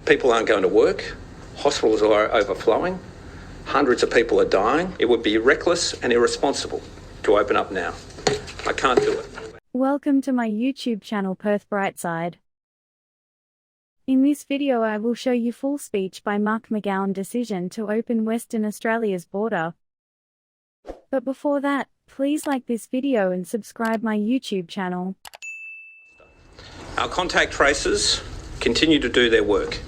People aren't going to work, hospitals are overflowing, hundreds of people are dying. It would be reckless and irresponsible to open up now. I can't do it. Welcome to my YouTube channel Perth Brightside. In this video I will show you full speech by Mark McGowan decision to open Western Australia's border. But before that, please like this video and subscribe my YouTube channel. Our contact tracers continue to do their work,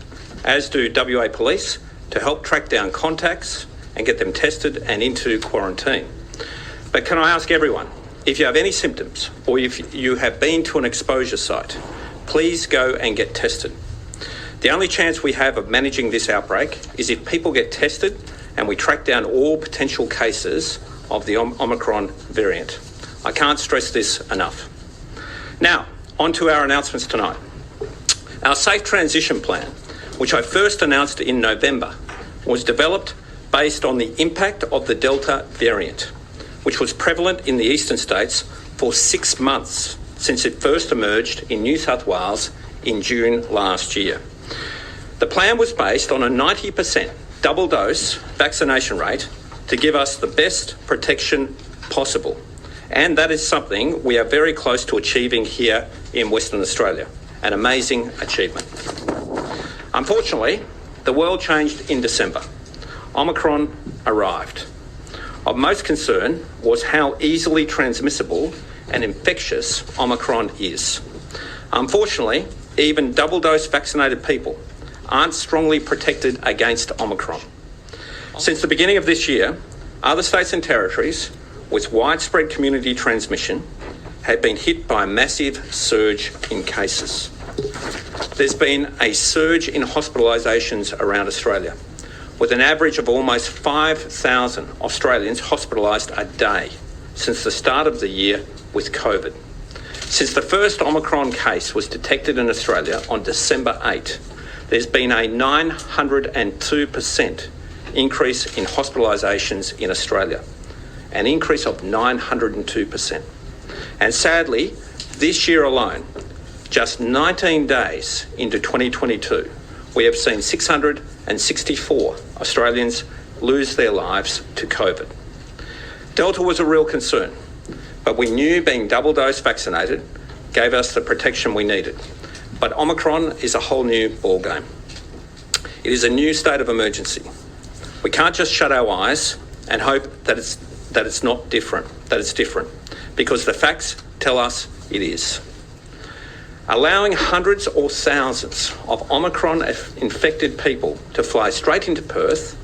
as do WA Police, to help track down contacts and get them tested and into quarantine. But can I ask everyone, if you have any symptoms or if you have been to an exposure site, please go and get tested. The only chance we have of managing this outbreak is if people get tested and we track down all potential cases of the Omicron variant. I can't stress this enough. Now, on to our announcements tonight. Our Safe Transition Plan, which I first announced in November, was developed based on the impact of the Delta variant, which was prevalent in the eastern states for 6 months since it first emerged in New South Wales in June last year. The plan was based on a 90% double dose vaccination rate to give us the best protection possible. And that is something we are very close to achieving here in Western Australia. An amazing achievement. Unfortunately, the world changed in December. Omicron arrived. Of most concern was how easily transmissible and infectious Omicron is. Unfortunately, even double dose vaccinated people aren't strongly protected against Omicron. Since the beginning of this year, other states and territories with widespread community transmission have been hit by a massive surge in cases. There's been a surge in hospitalisations around Australia, with an average of almost 5,000 Australians hospitalised a day since the start of the year with COVID. Since the first Omicron case was detected in Australia on December 8, there's been a 902% increase in hospitalisations in Australia, an increase of 902%. And sadly, this year alone, just 19 days into 2022, we have seen 664 Australians lose their lives to COVID. Delta was a real concern, but we knew being double dose vaccinated gave us the protection we needed. But Omicron is a whole new ballgame. It is a new state of emergency. We can't just shut our eyes and hope that it's different, because the facts tell us it is. Allowing hundreds or thousands of Omicron-infected people to fly straight into Perth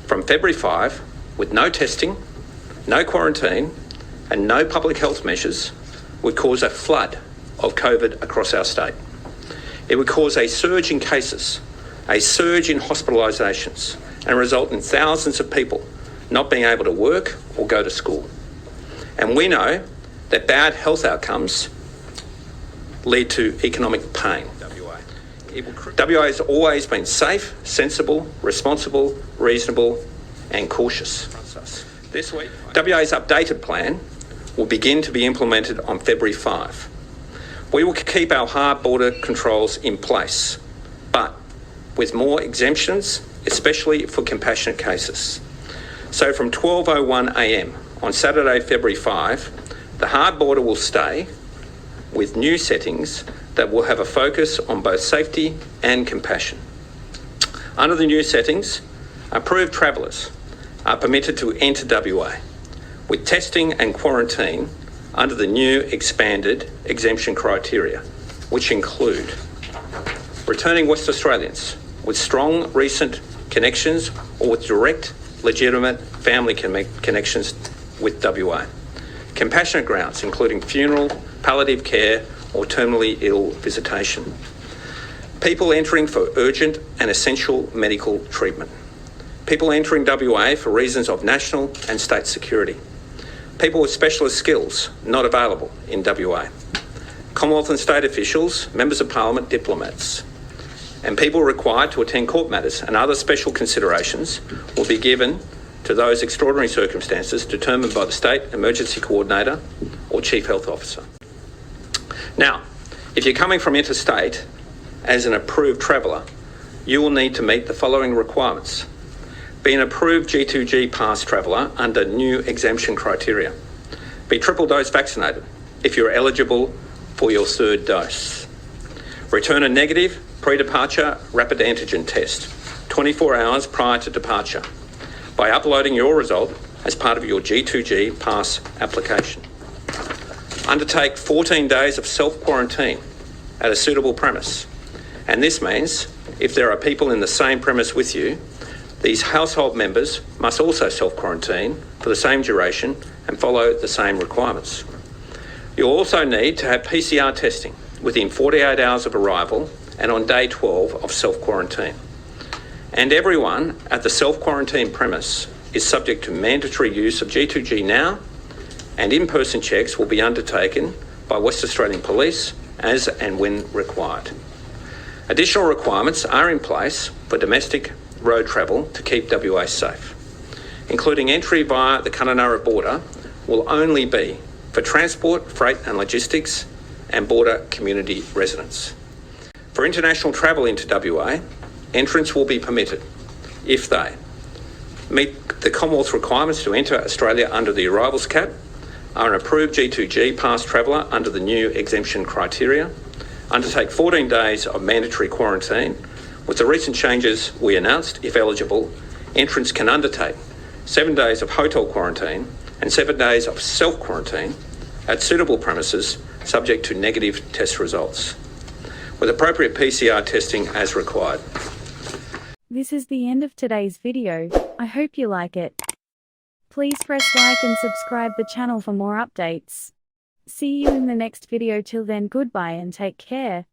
from February 5 with no testing, no quarantine and no public health measures would cause a flood of COVID across our state. It would cause a surge in cases, a surge in hospitalisations, and result in thousands of people not being able to work or go to school. And we know that bad health outcomes lead to economic pain. WA has always been safe, sensible, responsible, reasonable and cautious. This week, WA's updated plan will begin to be implemented on February 5. We will keep our hard border controls in place, but with more exemptions, especially for compassionate cases. So from 12:01 a.m. on Saturday, February 5, the hard border will stay with new settings that will have a focus on both safety and compassion. Under the new settings, approved travellers are permitted to enter WA with testing and quarantine under the new expanded exemption criteria, which include returning West Australians with strong recent connections or with direct, legitimate family connections with WA. Compassionate grounds, including funeral, palliative care or terminally ill visitation. People entering for urgent and essential medical treatment. People entering WA for reasons of national and state security. People with specialist skills not available in WA. Commonwealth and state officials, members of parliament, diplomats. And people required to attend court matters and other special considerations will be given to those extraordinary circumstances determined by the State Emergency Coordinator or Chief Health Officer. Now, if you're coming from interstate as an approved traveller, you will need to meet the following requirements. Be an approved G2G pass traveller under new exemption criteria. Be triple dose vaccinated if you're eligible for your third dose. Return a negative pre-departure rapid antigen test 24 hours prior to departure by uploading your result as part of your G2G pass application. Undertake 14 days of self-quarantine at a suitable premise. And this means if there are people in the same premise with you, these household members must also self-quarantine for the same duration and follow the same requirements. You'll also need to have PCR testing within 48 hours of arrival and on day 12 of self-quarantine. And everyone at the self-quarantine premise is subject to mandatory use of G2G now, and in-person checks will be undertaken by West Australian Police as and when required. Additional requirements are in place for domestic road travel to keep WA safe, including entry via the Kununurra border will only be for transport, freight and logistics and border community residents. For international travel into WA, entrance will be permitted if they meet the Commonwealth requirements to enter Australia under the arrivals cap, are an approved G2G pass traveller under the new exemption criteria, undertake 14 days of mandatory quarantine. With the recent changes we announced, if eligible, entrants can undertake 7 days of hotel quarantine and 7 days of self-quarantine at suitable premises subject to negative test results, with appropriate PCR testing as required. This is the end of today's video. I hope you like it. Please press like and subscribe the channel for more updates. See you in the next video. Till then, goodbye and take care.